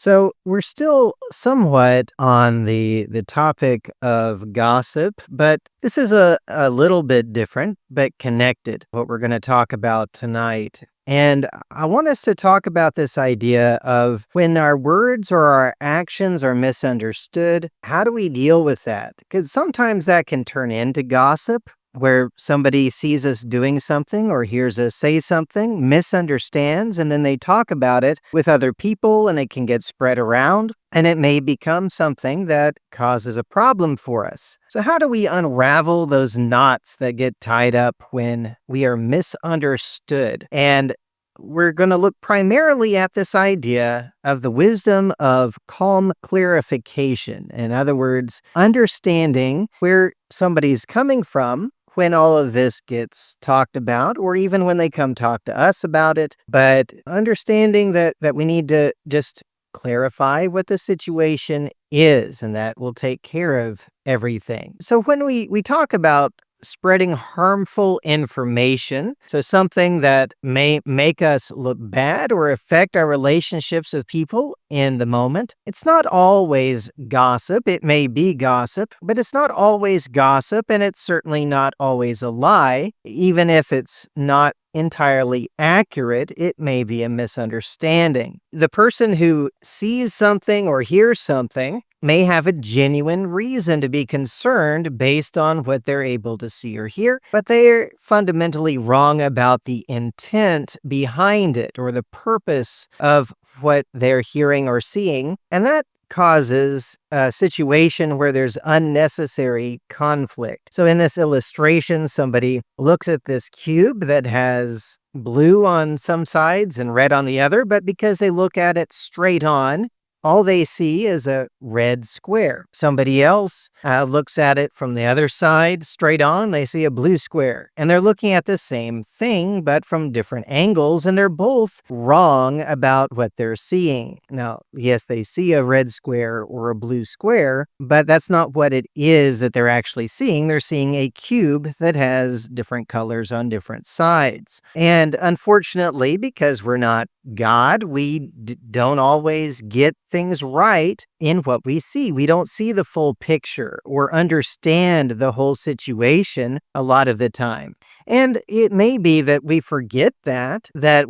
So we're still somewhat on the topic of gossip, but this is a little bit different, but connected, what we're going to talk about tonight. And I want us to talk about this idea of when our words or our actions are misunderstood, how do we deal with that? Because sometimes that can turn into gossip, where somebody sees us doing something or hears us say something, misunderstands, and then they talk about it with other people and it can get spread around and it may become something that causes a problem for us. So how do we unravel those knots that get tied up when we are misunderstood? And we're going to look primarily at this idea of the wisdom of calm clarification. In other words, understanding where somebody's coming from when all of this gets talked about, or even when they come talk to us about it, but understanding that we need to just clarify what the situation is, and that will take care of everything. So when we talk about spreading harmful information, so something that may make us look bad or affect our relationships with people in the moment, it's not always gossip. It may be gossip, but it's not always gossip, and it's certainly not always a lie. Even if it's not entirely accurate, it may be a misunderstanding. The person who sees something or hears something may have a genuine reason to be concerned based on what they're able to see or hear, but they're fundamentally wrong about the intent behind it or the purpose of what they're hearing or seeing, and that causes a situation where there's unnecessary conflict. So in this illustration, somebody looks at this cube that has blue on some sides and red on the other, but because they look at it straight on, all they see is a red square. Somebody else looks at it from the other side, straight on, they see a blue square. And they're looking at the same thing, but from different angles, and they're both wrong about what they're seeing. Now, yes, they see a red square or a blue square, but that's not what it is that they're actually seeing. They're seeing a cube that has different colors on different sides. And unfortunately, because we're not God, we don't always get things right in what we see. We don't see the full picture or understand the whole situation a lot of the time. And it may be that we forget that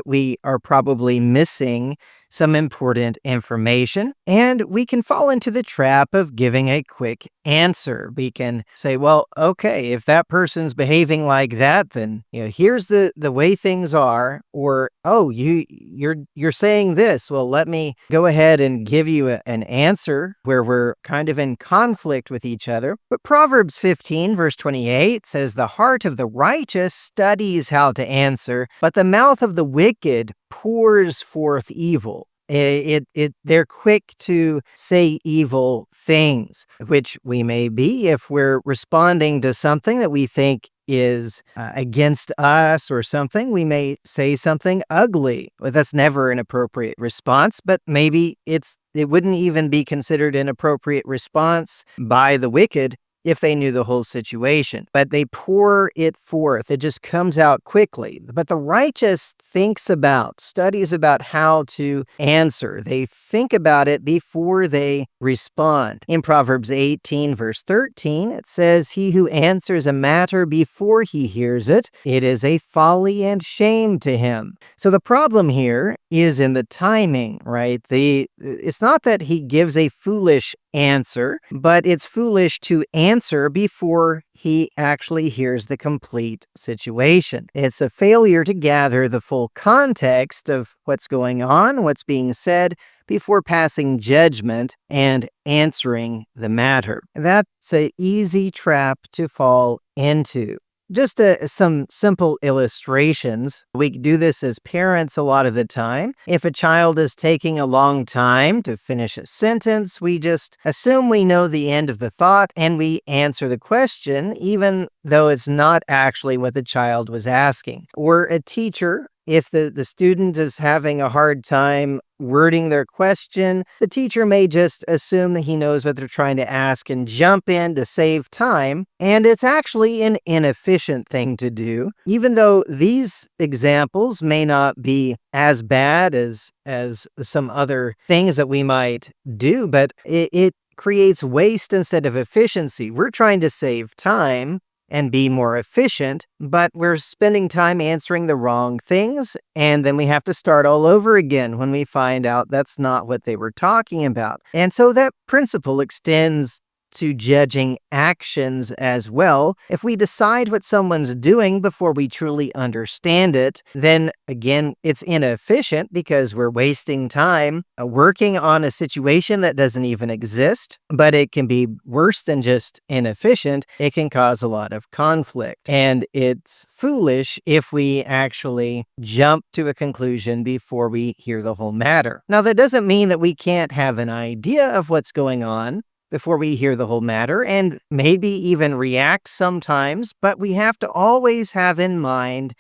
we are probably missing some important information, and we can fall into the trap of giving a quick answer. We can say, well, okay, if that person's behaving like that, then here's the way things are, or oh, you're saying this. Well, let me go ahead and give you an answer where we're kind of in conflict with each other. But Proverbs 15 verse 28 says, "The heart of the righteous studies how to answer, but the mouth of the wicked pours forth evil." They're quick to say evil things, which we may be if we're responding to something that we think is against us or something. We may say something ugly. Well, that's never an appropriate response, but maybe it wouldn't even be considered an appropriate response by the wicked if they knew the whole situation. But they pour it forth. It just comes out quickly. But the righteous studies about how to answer. They think about it before they respond. In Proverbs 18, verse 13, it says, "He who answers a matter before he hears it, it is a folly and shame to him." So the problem here is in the timing, right? It's not that he gives a foolish answer, but it's foolish to answer before he actually hears the complete situation. It's a failure to gather the full context of what's going on, what's being said, before passing judgment and answering the matter. That's an easy trap to fall into. Just some simple illustrations. We do this as parents a lot of the time. If a child is taking a long time to finish a sentence, we just assume we know the end of the thought and we answer the question, even though it's not actually what the child was asking. Or a teacher if the student is having a hard time wording their question, the teacher may just assume that he knows what they're trying to ask and jump in to save time. And it's actually an inefficient thing to do, even though these examples may not be as bad as some other things that we might do, but it creates waste instead of efficiency. We're trying to save time and be more efficient, but we're spending time answering the wrong things, and then we have to start all over again when we find out that's not what they were talking about. And so that principle extends to judging actions as well. If we decide what someone's doing before we truly understand it, then again, it's inefficient because we're wasting time working on a situation that doesn't even exist, but it can be worse than just inefficient. It can cause a lot of conflict, and it's foolish if we actually jump to a conclusion before we hear the whole matter. Now, that doesn't mean that we can't have an idea of what's going on before we hear the whole matter, and maybe even react sometimes, but we have to always have in mind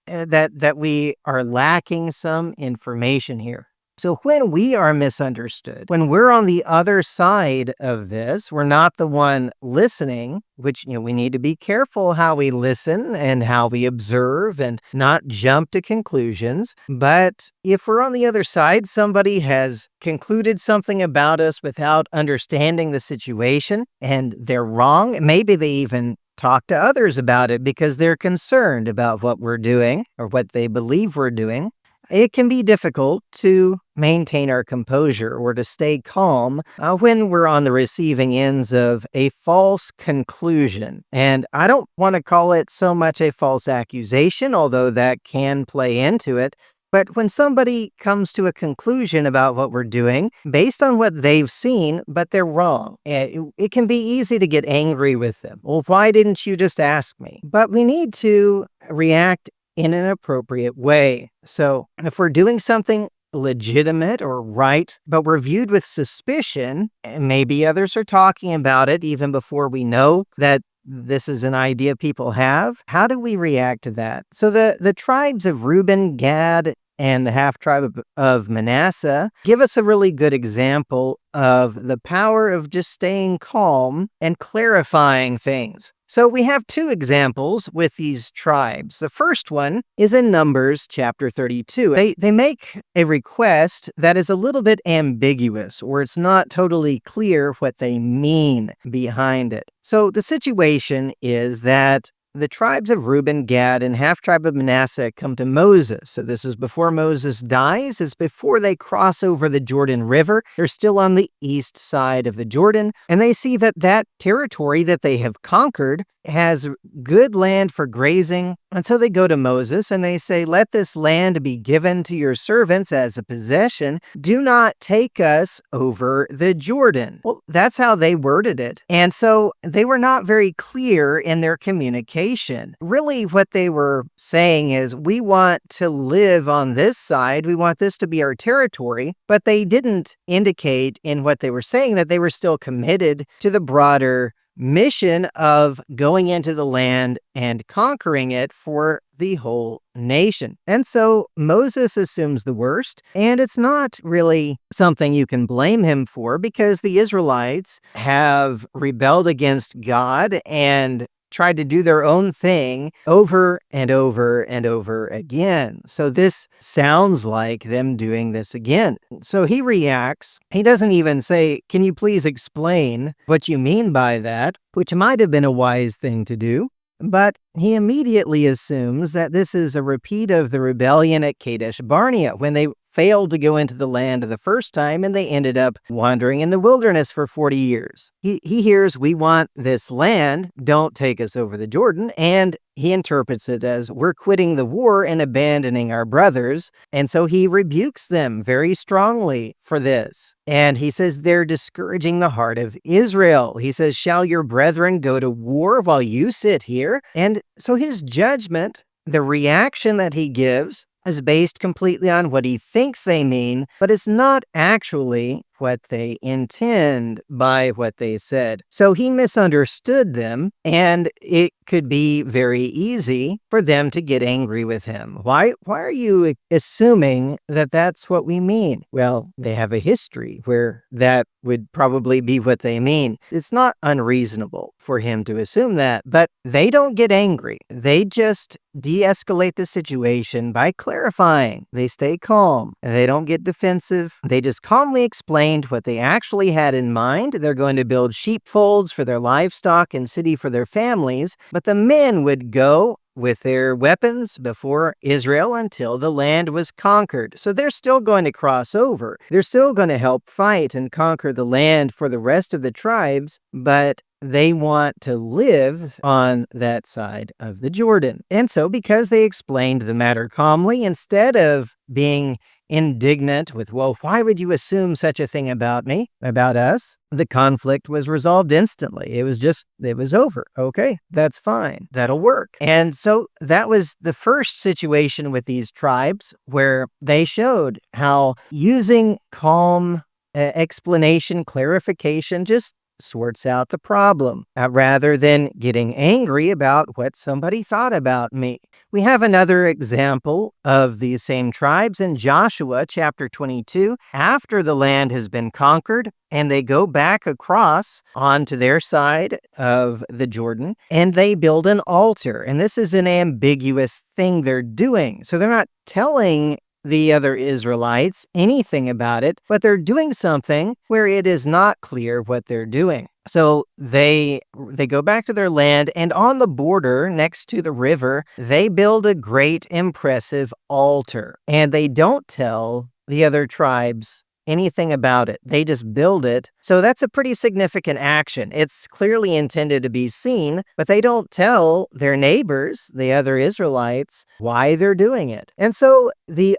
that we are lacking some information here. So when we are misunderstood, when we're on the other side of this, we're not the one listening, which, we need to be careful how we listen and how we observe and not jump to conclusions. But if we're on the other side, somebody has concluded something about us without understanding the situation and they're wrong. Maybe they even talk to others about it because they're concerned about what we're doing or what they believe we're doing. It can be difficult to maintain our composure or to stay calm when we're on the receiving ends of a false conclusion. And I don't want to call it so much a false accusation, although that can play into it. But when somebody comes to a conclusion about what we're doing based on what they've seen, but they're wrong, it can be easy to get angry with them. Well, why didn't you just ask me? But we need to react in an appropriate way. So if we're doing something legitimate or right, but we're viewed with suspicion, and maybe others are talking about it even before we know that this is an idea people have, how do we react to that? So the tribes of Reuben, Gad, and the half-tribe of Manasseh give us a really good example of the power of just staying calm and clarifying things. So we have two examples with these tribes. The first one is in Numbers chapter 32. They make a request that is a little bit ambiguous, or it's not totally clear what they mean behind it. So the situation is that the tribes of Reuben, Gad, and half-tribe of Manasseh come to Moses. So this is before Moses dies. It's before they cross over the Jordan River. They're still on the east side of the Jordan, and they see that territory that they have conquered has good land for grazing. And so they go to Moses and they say, "Let this land be given to your servants as a possession. Do not take us over the Jordan." Well, that's how they worded it. And so they were not very clear in their communication. Really, what they were saying is, we want to live on this side. We want this to be our territory. But they didn't indicate in what they were saying that they were still committed to the broader mission of going into the land and conquering it for the whole nation. And so Moses assumes the worst, and it's not really something you can blame him for, because the Israelites have rebelled against God and tried to do their own thing over and over and over again. So this sounds like them doing this again. So he reacts. He doesn't even say, "Can you please explain what you mean by that?" which might have been a wise thing to do. But he immediately assumes that this is a repeat of the rebellion at Kadesh Barnea, when they failed to go into the land the first time and they ended up wandering in the wilderness for 40 years. He hears, "We want this land, don't take us over the Jordan," and he interprets it as, "We're quitting the war and abandoning our brothers." And so he rebukes them very strongly for this. And he says they're discouraging the heart of Israel. He says, "Shall your brethren go to war while you sit here?" And so his judgment, the reaction that he gives, is based completely on what he thinks they mean, but it's not actually what they intend by what they said. So he misunderstood them, and it could be very easy for them to get angry with him. Why are you assuming that that's what we mean? Well, they have a history where that would probably be what they mean. It's not unreasonable for him to assume that, but they don't get angry. They just de-escalate the situation by clarifying. They stay calm and they don't get defensive. They just calmly explained what they actually had in mind. They're going to build sheepfolds for their livestock and city for their families, but the men would go with their weapons before Israel until the land was conquered. So they're still going to cross over. They're still going to help fight and conquer the land for the rest of the tribes, but they want to live on that side of the Jordan. And so because they explained the matter calmly, instead of being indignant with, well, why would you assume such a thing about me, about us? The conflict was resolved instantly. It was over. Okay, that's fine. That'll work. And so that was the first situation with these tribes where they showed how using calm explanation, clarification, just sorts out the problem rather than getting angry about what somebody thought about me. We have another example of these same tribes in Joshua chapter 22. After the land has been conquered and they go back across onto their side of the Jordan and they build an altar. And this is an ambiguous thing they're doing. So they're not telling the other Israelites anything about it, but they're doing something where it is not clear what they're doing. So they go back to their land, and on the border next to the river, they build a great, impressive altar. And they don't tell the other tribes anything about it. They just build it. So that's a pretty significant action. It's clearly intended to be seen, but they don't tell their neighbors, the other Israelites, why they're doing it. And so the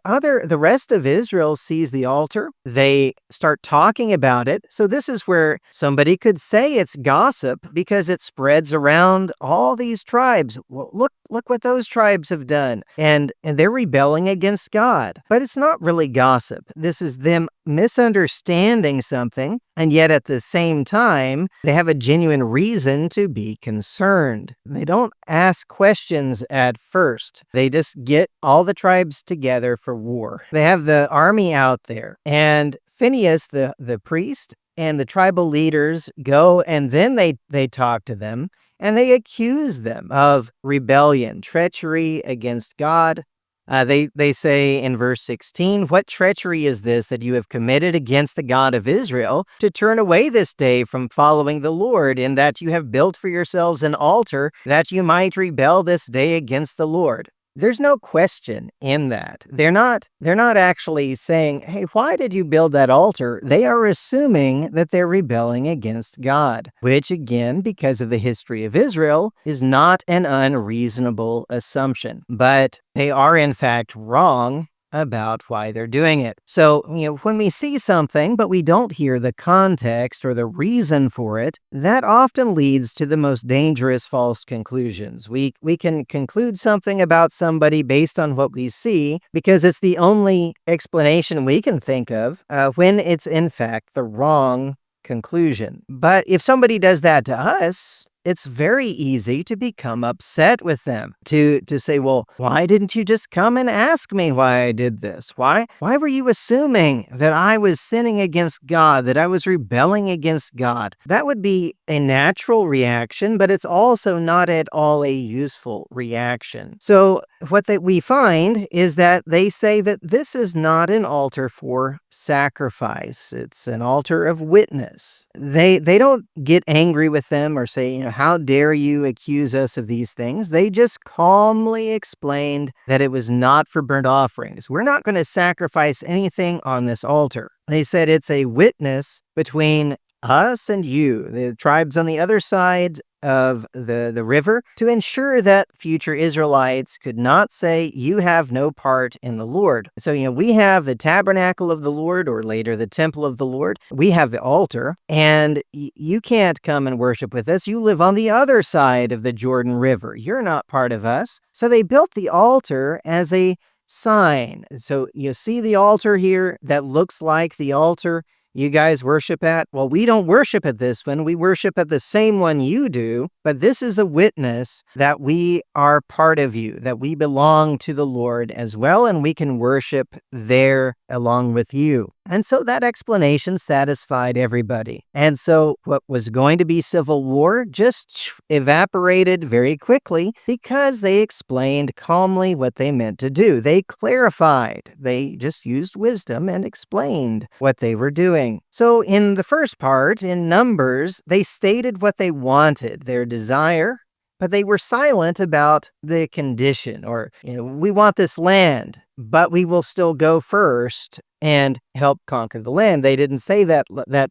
rest of Israel sees the altar. They start talking about it. So this is where somebody could say it's gossip because it spreads around all these tribes. Well, look what those tribes have done. And they're rebelling against God. But it's not really gossip. This is them misunderstanding something, and yet at the same time, they have a genuine reason to be concerned. They don't ask questions at first. They just get all the tribes together for war. They have the army out there, and Phinehas, the priest, and the tribal leaders go, and then they talk to them, and they accuse them of rebellion, treachery against God. They say in verse 16, "What treachery is this that you have committed against the God of Israel to turn away this day from following the Lord, in that you have built for yourselves an altar that you might rebel this day against the Lord?" There's no question in that. They're not actually saying, "Hey, why did you build that altar?" They are assuming that they're rebelling against God, which again, because of the history of Israel, is not an unreasonable assumption. But they are in fact wrong about why they're doing it. So, when we see something, but we don't hear the context or the reason for it, that often leads to the most dangerous false conclusions. We can conclude something about somebody based on what we see because it's the only explanation we can think of when it's in fact the wrong conclusion. But if somebody does that to us, it's very easy to become upset with them, to say, well, why didn't you just come and ask me why I did this? Why were you assuming that I was sinning against God, that I was rebelling against God? That would be a natural reaction, but it's also not at all a useful reaction. So what we find is that they say that this is not an altar for sacrifice. It's an altar of witness. They don't get angry with them or say, how dare you accuse us of these things? They just calmly explained that it was not for burnt offerings. We're not going to sacrifice anything on this altar. They said it's a witness between us and you, the tribes on the other side of the river, to ensure that future Israelites could not say, you have no part in the Lord. So, we have the tabernacle of the Lord, or later the temple of the Lord. We have the altar, and you can't come and worship with us. You live on the other side of the Jordan River. You're not part of us. So they built the altar as a sign. So you see the altar here that looks like the altar you guys worship at? Well, we don't worship at this one. We worship at the same one you do, but this is a witness that we are part of you, that we belong to the Lord as well, and we can worship there along with you. And so that explanation satisfied everybody. And so what was going to be civil war just evaporated very quickly because they explained calmly what they meant to do. They clarified. They just used wisdom and explained what they were doing. So in the first part, in Numbers, they stated what they wanted, their desire, but they were silent about the condition, or, we want this land, but we will still go first and help conquer the land. They didn't say that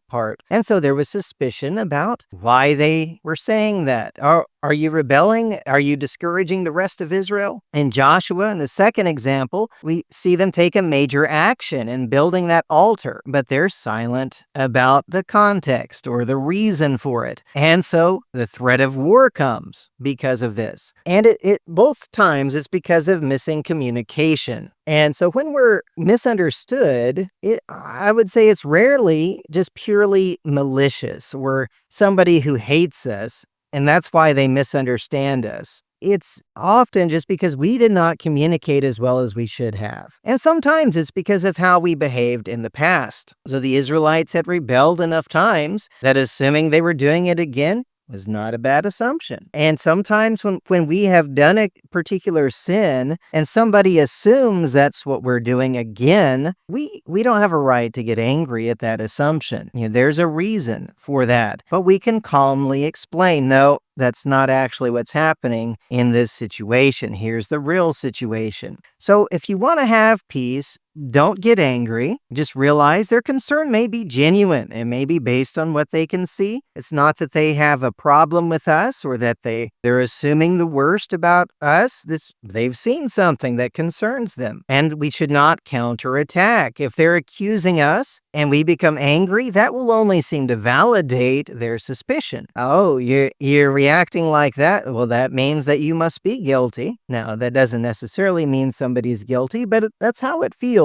part. And so there was suspicion about why they were saying that. Are you rebelling? Are you discouraging the rest of Israel? In Joshua, in the second example, we see them take a major action in building that altar, but they're silent about the context or the reason for it. And so the threat of war comes because of this. And it both times it's because of missing communication. And so when we're misunderstood, I would say it's rarely just purely malicious or somebody who hates us, and that's why they misunderstand us. It's often just because we did not communicate as well as we should have. And sometimes it's because of how we behaved in the past. So the Israelites had rebelled enough times that assuming they were doing it again was not a bad assumption. And sometimes when we have done a particular sin and somebody assumes that's what we're doing again, we don't have a right to get angry at that assumption. There's a reason for that. But we can calmly explain, no, that's not actually what's happening in this situation. Here's the real situation. So if you want to have peace, don't get angry. Just realize their concern may be genuine. It may be based on what they can see. It's not that they have a problem with us or that they're assuming the worst about us. They've seen something that concerns them. And we should not counterattack. If they're accusing us and we become angry, that will only seem to validate their suspicion. Oh, you're reacting like that? Well, that means that you must be guilty. Now, that doesn't necessarily mean somebody's guilty, but that's how it feels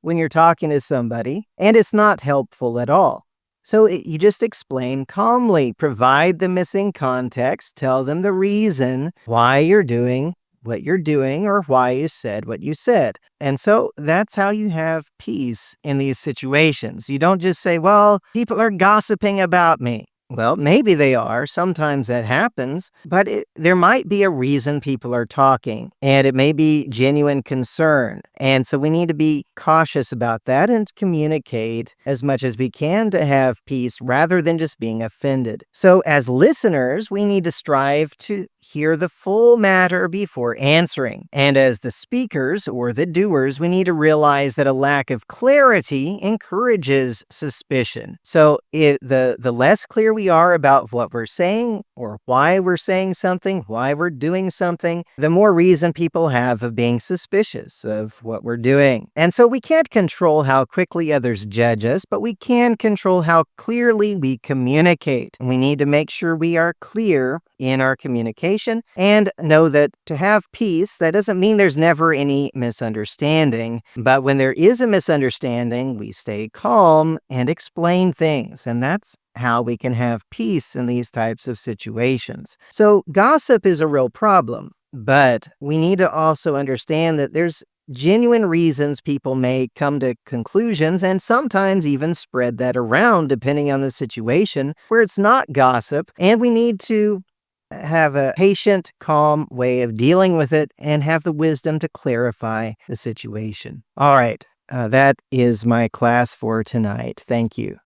when you're talking to somebody, and it's not helpful at all. So you just explain calmly, provide the missing context, tell them the reason why you're doing what you're doing or why you said what you said. And so that's how you have peace in these situations. You don't just say, well, people are gossiping about me. Well, maybe they are. Sometimes that happens, but there might be a reason people are talking, and it may be genuine concern. And so we need to be cautious about that and communicate as much as we can to have peace rather than just being offended. So as listeners, we need to strive to hear the full matter before answering. And as the speakers or the doers, we need to realize that a lack of clarity encourages suspicion. So the less clear we are about what we're saying or why we're saying something, why we're doing something, the more reason people have of being suspicious of what we're doing. And so we can't control how quickly others judge us, but we can control how clearly we communicate. And we need to make sure we are clear in our communication and know that to have peace, that doesn't mean there's never any misunderstanding. But when there is a misunderstanding, we stay calm and explain things. And that's how we can have peace in these types of situations. So gossip is a real problem, but we need to also understand that there's genuine reasons people may come to conclusions and sometimes even spread that around depending on the situation where it's not gossip, and we need to have a patient, calm way of dealing with it and have the wisdom to clarify the situation. All right, that is my class for tonight. Thank you.